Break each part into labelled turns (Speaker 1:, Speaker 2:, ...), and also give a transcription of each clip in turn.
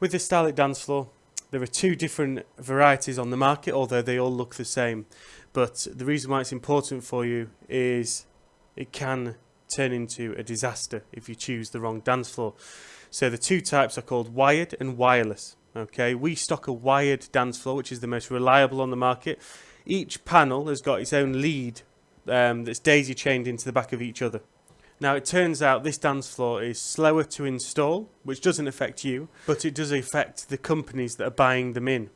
Speaker 1: With the Starlit dance floor, there are two different varieties on the market, although they all look the same. But the reason why it's important for you is it can turn into a disaster if you choose the wrong dance floor. So the two types are called wired and wireless. Okay, we stock a wired dance floor, which is the most reliable on the market. Each panel has got its own lead that's daisy chained into the back of each other. Now it turns out this dance floor is slower to install, which doesn't affect you, but it does affect the companies that are buying them in.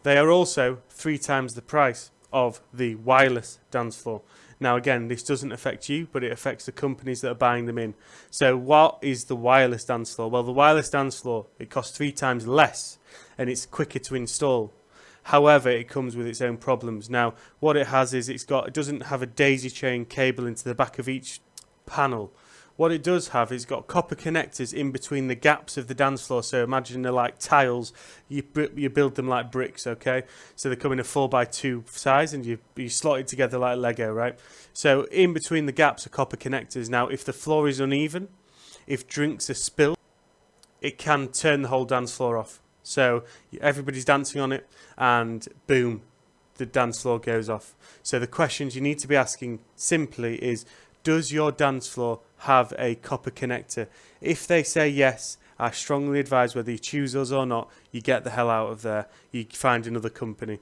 Speaker 1: They are also 3 times the price of the wireless dance floor. Now again, this doesn't affect you, but it affects the companies that are buying them in. So what is the wireless dance floor? Well, the wireless dance floor, it costs 3 times less and it's quicker to install. However, it comes with its own problems. Now, what it has is it doesn't have a daisy chain cable into the back of each panel. What it does have is got copper connectors in between the gaps of the dance floor. So imagine they're like tiles. You build them like bricks, okay? So they come in a 4x2 size, and you slot it together like Lego, right? So in between the gaps are copper connectors. Now, if the floor is uneven, if drinks are spilled, it can turn the whole dance floor off. So everybody's dancing on it, and boom, the dance floor goes off. So the questions you need to be asking simply is, does your dance floor have a copper connector? If they say yes, I strongly advise, whether you choose us or not, you get the hell out of there. You find another company.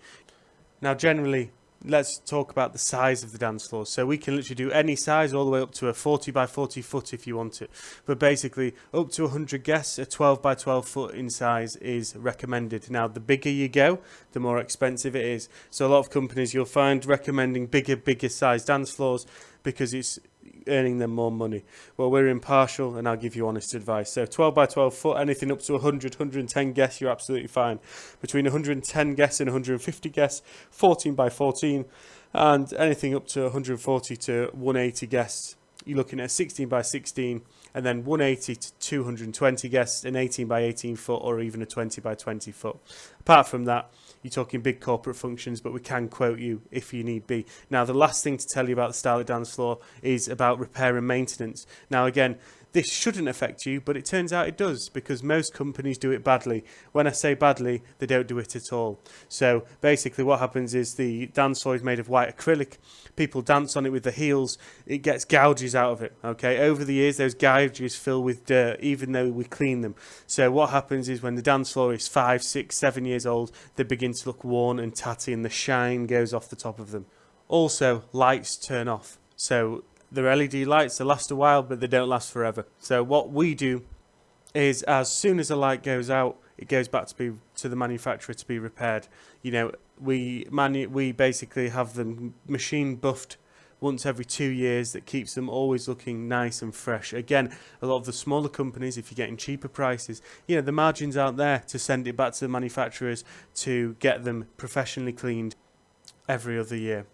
Speaker 1: Now, generally, let's talk about the size of the dance floor. So we can literally do any size, all the way up to a 40 by 40 foot if you want it. But basically, up to 100 guests, a 12 by 12 foot in size is recommended. Now, the bigger you go, the more expensive it is. So a lot of companies you'll find recommending bigger size dance floors because it's earning them more money. Well, we're impartial, and I'll give you honest advice. So 12 by 12 foot, anything up to 100, 110 guests, you're absolutely fine. Between 110 guests and 150 guests, 14 by 14, and anything up to 140 to 180 guests, you're looking at 16 by 16, and then 180 to 220 guests, an 18 by 18 foot, or even a 20 by 20 foot. Apart from that, you're talking big corporate functions, but we can quote you if you need be. Now, the last thing to tell you about the Starlit dance floor is about repair and maintenance. Now, again, this shouldn't affect you, but it turns out it does, because most companies do it badly. When I say badly, they don't do it at all. So basically what happens is the dance floor is made of white acrylic. People dance on it with the heels. It gets gouges out of it, okay? Over the years, those gouges fill with dirt, even though we clean them. So what happens is when the dance floor is 5, 6, 7 years old, they begin to look worn and tatty, and the shine goes off the top of them. Also, lights turn off. So they're LED lights, they last a while, but they don't last forever. So what we do is, as soon as a light goes out, it goes back to the manufacturer to be repaired. You know, we basically have them machine buffed once every 2 years. That keeps them always looking nice and fresh. Again, a lot of the smaller companies, if you're getting cheaper prices, you know, the margins aren't there to send it back to the manufacturers to get them professionally cleaned every other year.